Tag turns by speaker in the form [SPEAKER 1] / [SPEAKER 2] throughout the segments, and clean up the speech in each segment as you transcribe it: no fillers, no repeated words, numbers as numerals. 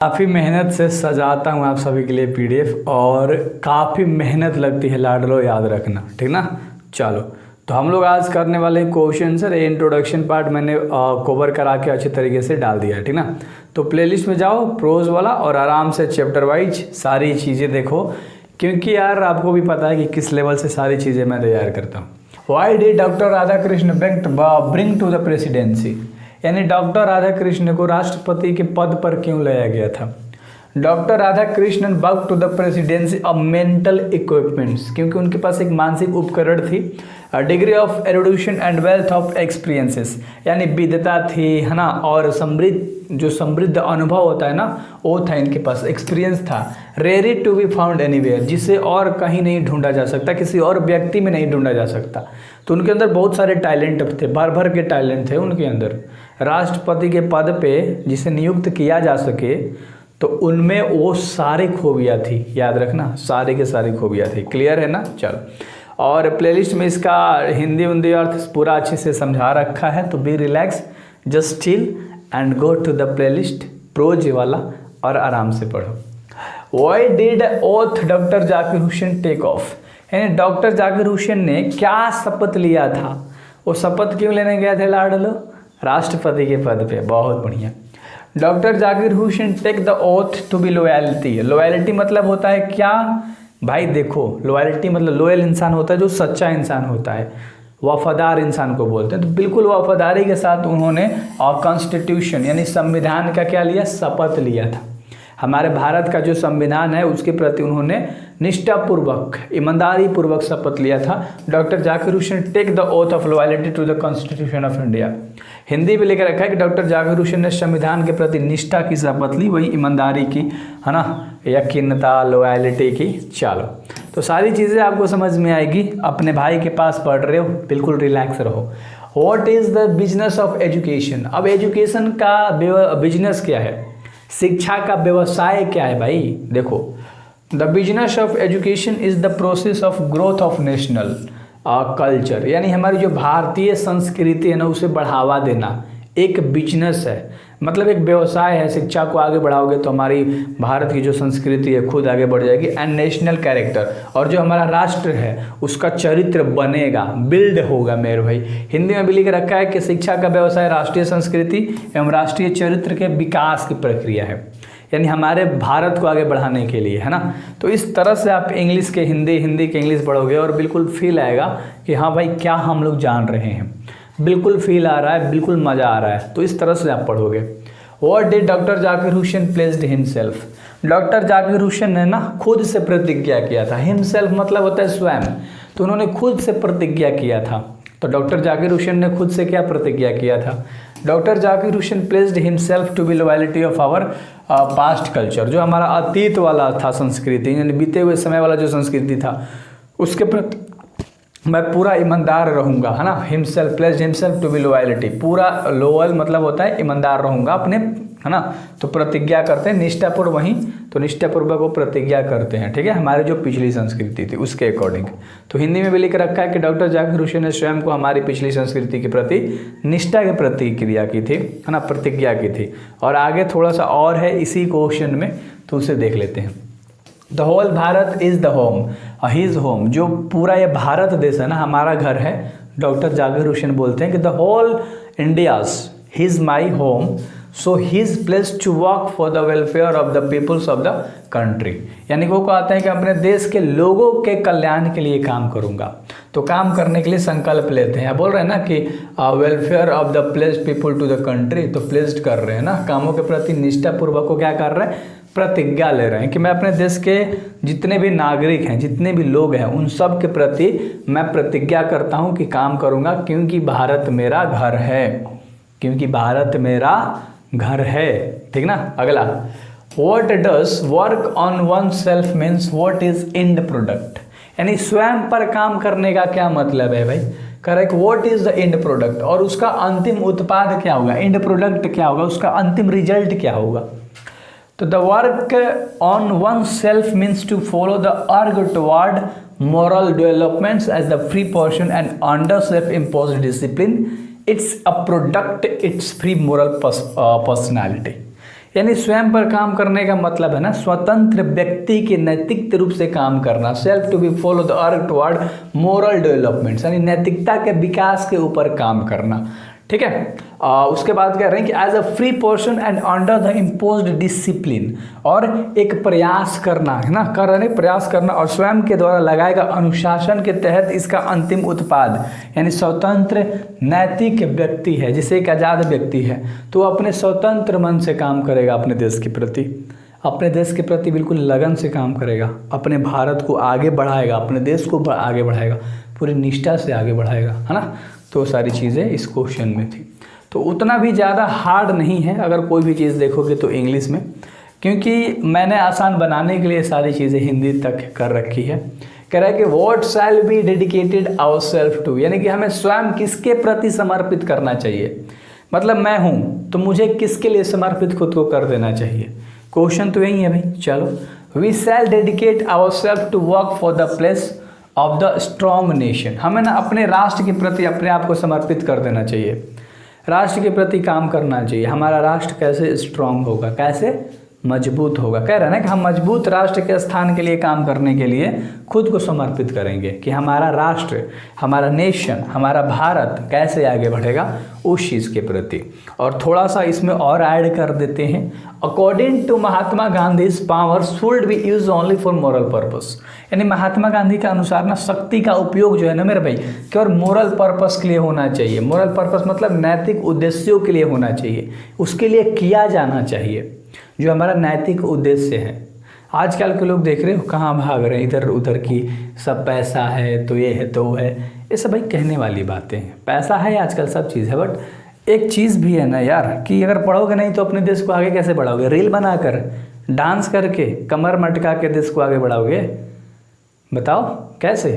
[SPEAKER 1] काफ़ी मेहनत से सजाता हूँ आप सभी के लिए पीडीएफ और काफ़ी मेहनत लगती है लाडलो, याद रखना, ठीक ना। चलो तो हम लोग आज करने वाले क्वेश्चन सर इंट्रोडक्शन पार्ट मैंने कवर करा के अच्छे तरीके से डाल दिया है, ठीक ना। तो प्लेलिस्ट में जाओ प्रोज वाला और आराम से चैप्टर वाइज सारी चीज़ें देखो, क्योंकि यार आपको भी पता है कि किस लेवल से सारी चीज़ें मैं तैयार करता हूँ। Why did doctor Radhakrishna bring to the presidency, यानी डॉक्टर राधाकृष्ण को राष्ट्रपति के पद पर क्यों लाया गया था। Doctor Radhakrishnan brought to the presidency of mental equipments, क्योंकि उनके पास एक मानसिक उपकरण थी। Degree of erudition and wealth of experiences, यानी विद्वता थी, है ना, और समृद्ध अनुभव होता है ना, वो था इनके पास, एक्सपीरियंस था। रेरी टू बी फाउंड एनीवेयर, जिसे और कहीं नहीं ढूंढा जा सकता, किसी और व्यक्ति में नहीं ढूंढा जा सकता। तो उनके अंदर बहुत सारे टैलेंट थे, भर भर के टैलेंट थे उनके अंदर। राष्ट्रपति के पद पे जिसे नियुक्त किया जा सके तो उनमें वो सारी खूबियाँ थी, याद रखना, सारी के सारी खूबियाँ थी। क्लियर है ना। चलो, और प्लेलिस्ट में इसका हिंदी अर्थ पूरा अच्छे से समझा रखा है, तो be relax, just chill and go to the playlist prose वाला और आराम से पढ़ो। Why did oath doctor Zakir Hussain take off, यानी डॉक्टर जाकिर हुसैन ने क्या शपथ लिया था, वो शपथ क्यों लेने गया थे लाडलो, राष्ट्रपति के पद पे। बहुत बढ़िया। Doctor Zakir Hussain take the oath to be loyalty. Loyalty मतलब होता है क्या भाई, देखो लॉयल्टी मतलब लॉयल इंसान होता है जो सच्चा इंसान होता है, वफादार इंसान को बोलते हैं। तो बिल्कुल वफादारी के साथ उन्होंने कॉन्स्टिट्यूशन यानी संविधान का क्या लिया, शपथ लिया था। हमारे भारत का जो संविधान है उसके प्रति उन्होंने निष्ठापूर्वक, ईमानदारी पूर्वक शपथ लिया था। Doctor Zakir Hussain take the oath of loyalty to the constitution of India. Hindi में लेकर रखा है कि डॉक्टर जाकिर हुसैन ने संविधान के प्रति निष्ठा की शपथ ली, वही ईमानदारी की, है ना, यकीनता, लॉयल्टी की। चलो तो सारी चीज़ें आपको समझ में आएगी। अपने भाई के पास पढ़ रहे हो, बिल्कुल रिलैक्स रहो। What is the business of education. अब एजुकेशन का बिजनेस क्या है, शिक्षा का व्यवसाय क्या है भाई। देखो, the business of education is the process of growth of national culture, यानी हमारी जो भारतीय संस्कृति है ना उसे बढ़ावा देना एक बिजनेस है, मतलब एक व्यवसाय है। शिक्षा को आगे बढ़ाओगे तो हमारी भारत की जो संस्कृति है खुद आगे बढ़ जाएगी। एंड नेशनल कैरेक्टर, और जो हमारा राष्ट्र है उसका चरित्र बनेगा, बिल्ड होगा मेरे भाई। हिंदी में भी लिख रखा है कि शिक्षा का व्यवसाय राष्ट्रीय संस्कृति एवं राष्ट्रीय चरित्र के विकास की प्रक्रिया है, यानी हमारे भारत को आगे बढ़ाने के लिए, है ना। तो इस तरह से आप इंग्लिश के हिंदी, हिंदी के इंग्लिश पढ़ोगे और बिल्कुल फील आएगा कि हाँ भाई क्या हम लोग जान रहे हैं, बिल्कुल फील आ रहा है, बिल्कुल मज़ा आ रहा है। तो इस तरह से आप पढ़ोगे। What did doctor Zakir Hussain placed himself. Doctor Zakir Hussain ने ना खुद से प्रतिज्ञा किया था। हिमसेल्फ मतलब होता है स्वयं, तो उन्होंने खुद से प्रतिज्ञा किया था। तो डॉक्टर जाकिर हुसैन ने खुद से क्या प्रतिज्ञा किया था। Doctor Zakir Hussain placed himself to be loyalty of our past culture, जो हमारा अतीत वाला था संस्कृति, यानी बीते हुए समय वाला जो संस्कृति था उसके प्रति मैं पूरा ईमानदार रहूँगा, है ना। Himself placed himself to be loyalty, पूरा लोअल मतलब होता है ईमानदार रहूँगा अपने, है ना। तो प्रतिज्ञा करते हैं निष्ठापूर्वक, वहीं तो निष्ठापूर्वक वो प्रतिज्ञा करते हैं, ठीक है, हमारी जो पिछली संस्कृति थी उसके अकॉर्डिंग। तो हिंदी में भी लिख रखा है कि डॉक्टर जाकिर हुसैन ने स्वयं को हमारी पिछली संस्कृति के प्रति निष्ठा की प्रतिक्रिया की थी, है ना, प्रतिज्ञा की थी। और आगे थोड़ा सा और है इसी क्वेश्चन में, तो उसे देख लेते हैं। The whole Bharat is the home, his home, जो पूरा ये भारत देश है ना हमारा घर है। डॉक्टर जाकिर हुसैन बोलते हैं कि the whole India's his my home, so his place to work for the welfare of the peoples of the country, यानी वो कहते हैं कि अपने देश के लोगों के कल्याण के लिए काम करूंगा। तो काम करने के लिए संकल्प लेते हैं, बोल रहे हैं ना कि welfare of the placed people to the country, तो प्लेस्ड कर रहे हैं ना, कामों के प्रति निष्ठापूर्वक को क्या कर रहे हैं, प्रतिज्ञा ले रहे हैं कि मैं अपने देश के जितने भी नागरिक हैं, जितने भी लोग हैं, उन सब के प्रति मैं प्रतिज्ञा करता हूं कि काम करूंगा, क्योंकि भारत मेरा घर है, क्योंकि भारत मेरा घर है, ठीक ना। अगला, what does work on oneself means what is and product, यानी स्वयं पर काम करने का क्या मतलब है भाई। Correct, what is the end product, और उसका अंतिम उत्पाद क्या होगा, एंड प्रोडक्ट क्या होगा, उसका अंतिम रिजल्ट क्या होगा। तो the work on oneself means to follow the urge toward moral developments as the free portion and under self-imposed discipline. It's a product, it's free moral personality. यानी स्वयं पर काम करने का मतलब है ना स्वतंत्र व्यक्ति के नैतिक रूप से काम करना, self to be follow the earth toward moral development, यानी नैतिकता के विकास के ऊपर काम करना। ठीक है, उसके बाद कह रहे हैं कि as a free person and under the imposed discipline, और एक प्रयास करना है ना, कर रहे प्रयास करना और स्वयं के द्वारा लगाएगा अनुशासन के तहत इसका अंतिम उत्पाद, यानी स्वतंत्र नैतिक व्यक्ति है, जिसे एक आज़ाद व्यक्ति है तो अपने स्वतंत्र मन से काम करेगा, अपने देश के प्रति, अपने देश के प्रति बिल्कुल लगन से काम करेगा, अपने भारत को आगे बढ़ाएगा, अपने देश को आगे बढ़ाएगा, पूरी निष्ठा से आगे बढ़ाएगा, है ना। तो सारी चीज़ें इस क्वेश्चन में थी, तो उतना भी ज़्यादा हार्ड नहीं है अगर कोई भी चीज़ देखोगे तो इंग्लिश में, क्योंकि मैंने आसान बनाने के लिए सारी चीज़ें हिंदी तक कर रखी है। कह रहा है कि what shall be dedicated our self to, यानी कि हमें स्वयं किसके प्रति समर्पित करना चाहिए, मतलब मैं हूँ तो मुझे किसके लिए समर्पित खुद को कर देना चाहिए। क्वेश्चन तो यही है भाई। चलो, we shall dedicate our self to work for the place of the strong nation, हमें ना अपने राष्ट्र के प्रति अपने आप को समर्पित कर देना चाहिए, राष्ट्र के प्रति काम करना चाहिए। हमारा राष्ट्र कैसे स्ट्रॉन्ग होगा, कैसे मजबूत होगा, कह रहे हैं ना कि हम मजबूत राष्ट्र के स्थान के लिए काम करने के लिए खुद को समर्पित करेंगे, कि हमारा राष्ट्र, हमारा नेशन, हमारा भारत कैसे आगे बढ़ेगा उस चीज़ के प्रति। और थोड़ा सा इसमें और ऐड कर देते हैं, according to Mahatma Gandhi's power should be use only for moral purpose, यानी महात्मा गांधी के अनुसार ना शक्ति का उपयोग जो है ना मेरे भाई केवल मोरल पर्पस के लिए होना चाहिए। मोरल पर्पस मतलब नैतिक उद्देश्यों के लिए होना चाहिए, उसके लिए किया जाना चाहिए जो हमारा नैतिक उद्देश्य है। आजकल के लोग देख रहे हो कहाँ भाग रहे हैं इधर उधर की, सब पैसा है तो ये है तो वो है, ये सब भाई कहने वाली बातें हैं। पैसा है आजकल सब चीज़ है, बट एक चीज़ भी है ना यार कि अगर पढ़ोगे नहीं तो अपने देश को आगे कैसे बढ़ाओगे, रील बनाकर, डांस करके, कमर मटका के देश को आगे बढ़ाओगे, बताओ कैसे।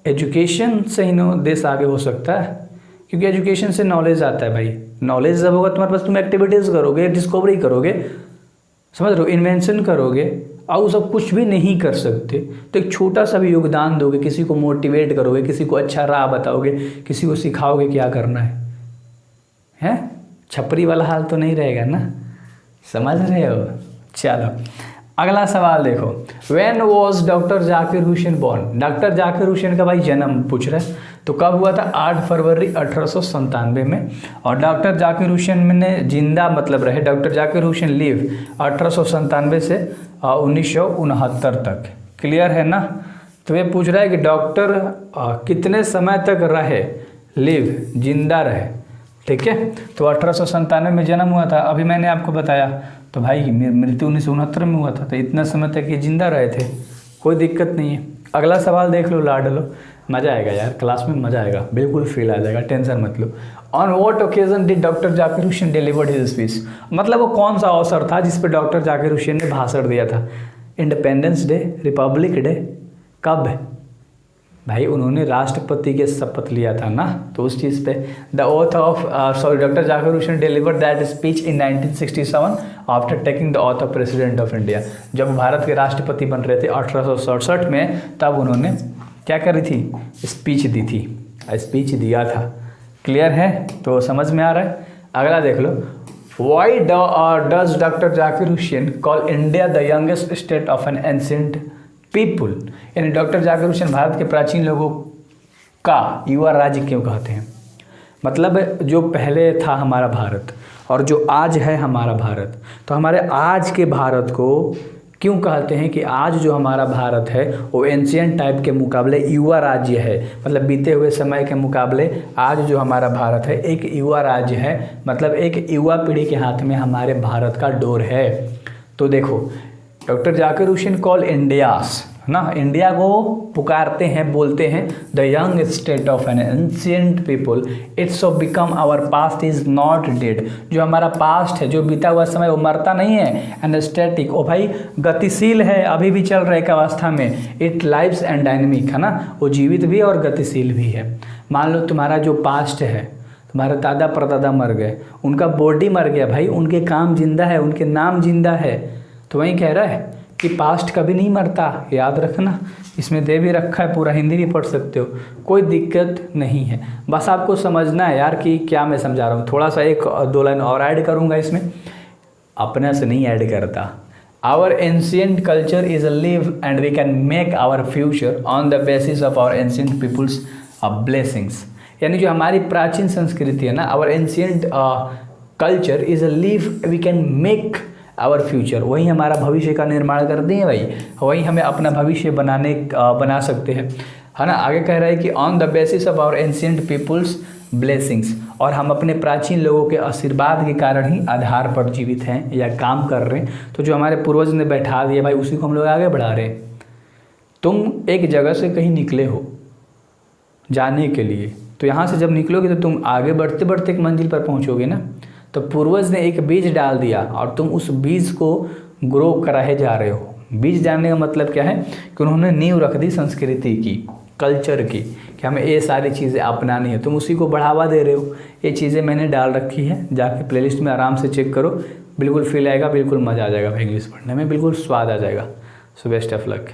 [SPEAKER 1] एजुकेशन से ही नो देश आगे हो सकता है, क्योंकि एजुकेशन से नॉलेज आता है भाई। नॉलेज जब होगा तुम्हारे पास, तुम एक्टिविटीज़ करोगे, डिस्कवरी करोगे, समझ रहे हो, इन्वेंशन करोगे, और वो सब कुछ भी नहीं कर सकते तो एक छोटा सा भी योगदान दोगे, किसी को मोटिवेट करोगे, किसी को अच्छा राह बताओगे, किसी को सिखाओगे क्या करना है, छपरी वाला हाल तो नहीं रहेगा ना, समझ रहे हो। चलो अगला सवाल देखो, when was doctor Zakir Hussain born, doctor Zakir Hussain का भाई जन्म पूछ रहे हैं, तो कब हुआ था, 8 फरवरी 1897 में। और डॉक्टर जाकिर हुसैन ने जिंदा मतलब रहे, डॉक्टर जाकिर हुसैन लिव 1897 से 1969 तक, क्लियर है ना। तो ये पूछ रहा है कि डॉक्टर कितने समय तक रहे, लिव जिंदा रहे, ठीक है। तो 1897 में जन्म हुआ था, अभी मैंने आपको बताया, तो भाई मृत्यु 1969 में हुआ था, तो इतना समय तक ये जिंदा रहे थे, कोई दिक्कत नहीं है। अगला सवाल देख लो, लाड लो, मज़ा आएगा यार, क्लास में मज़ा आएगा, बिल्कुल फील आ जाएगा, टेंशन मत लो। On what occasion did doctor Zakir Hussain delivered his speech, मतलब वो कौन सा अवसर था जिस पे डॉक्टर जाकिर हुसैन ने भाषण दिया था। इंडिपेंडेंस डे, रिपब्लिक डे, कब है भाई, उन्होंने राष्ट्रपति के शपथ लिया था ना, तो उस चीज़ पे the oath of doctor Zakir Hussain delivered that speech in 1967 after taking the oath of president of India, जब भारत के राष्ट्रपति बन रहे थे 1867 में, तब उन्होंने क्या करी थी, स्पीच दी थी, स्पीच दिया था, क्लियर है, तो समझ में आ रहा है। अगला देख लो, why does doctor Zakir Hussain call India the youngest state of an ancient people, यानी डॉक्टर जाकिर हुसैन भारत के प्राचीन लोगों का युवा राज्य क्यों कहते हैं, मतलब जो पहले था हमारा भारत और जो आज है हमारा भारत, तो हमारे आज के भारत को क्यों कहते हैं कि आज जो हमारा भारत है वो एंशिएंट टाइप के मुकाबले युवा राज्य है, मतलब बीते हुए समय के मुकाबले आज जो हमारा भारत है एक युवा राज्य है, मतलब एक युवा पीढ़ी के हाथ में हमारे भारत का डोर है। तो देखो doctor Zakir Hussain call India's ना, इंडिया को पुकारते हैं, बोलते हैं the young state of an ancient people, it's of become our past is not dead, जो हमारा पास्ट है, जो बीता हुआ समय वो मरता नहीं है, एंड स्टैटिक, ओ भाई गतिशील है, अभी भी चल रहा है एक अवस्था में, इट लाइव्स एंड डायनेमिक है ना, वो जीवित भी और गतिशील भी है। मान लो तुम्हारा जो पास्ट है, तुम्हारे दादा परदादा मर गए, उनका बॉडी मर गया भाई, उनके काम जिंदा है, उनके नाम जिंदा है, तो वही कह रहा है कि पास्ट कभी नहीं मरता, याद रखना, इसमें दे भी रखा है, पूरा हिंदी भी पढ़ सकते हो, कोई दिक्कत नहीं है, बस आपको समझना है यार कि क्या मैं समझा रहा हूँ। थोड़ा सा 1-2 लाइन और ऐड करूँगा इसमें, अपना से नहीं ऐड करता। Our ancient culture is a live and we can make our future on the basis of our ancient peoples blessings. यानी जो हमारी प्राचीन संस्कृति है ना, our ancient culture is a live we can make our future, वही हमारा भविष्य का निर्माण करते हैं भाई, वही हमें अपना भविष्य बना सकते हैं, है ना। आगे कह रहा है कि on the basis of our ancient peoples blessings, और हम अपने प्राचीन लोगों के आशीर्वाद के कारण ही आधार पर जीवित हैं या काम कर रहे हैं। तो जो हमारे पूर्वज ने बैठा दिया भाई, उसी को हम लोग आगे बढ़ा रहे हैं। तुम एक जगह से कहीं निकले हो जाने के लिए, तो यहाँ से जब निकलोगे तो तुम आगे बढ़ते बढ़ते एक मंजिल पर पहुँचोगे ना। तो पूर्वज ने एक बीज डाल दिया और तुम उस बीज को ग्रो कराए जा रहे हो। बीज डालने का मतलब क्या है कि उन्होंने नींव रख दी संस्कृति की, कल्चर की, कि हमें ये सारी चीज़ें अपनानी है, तुम उसी को बढ़ावा दे रहे हो। ये चीज़ें मैंने डाल रखी है, जाके प्लेलिस्ट में आराम से चेक करो, बिल्कुल फील आएगा, बिल्कुल मज़ा आ जाएगा इंग्लिश पढ़ने में, बिल्कुल स्वाद आ जाएगा। So best of luck.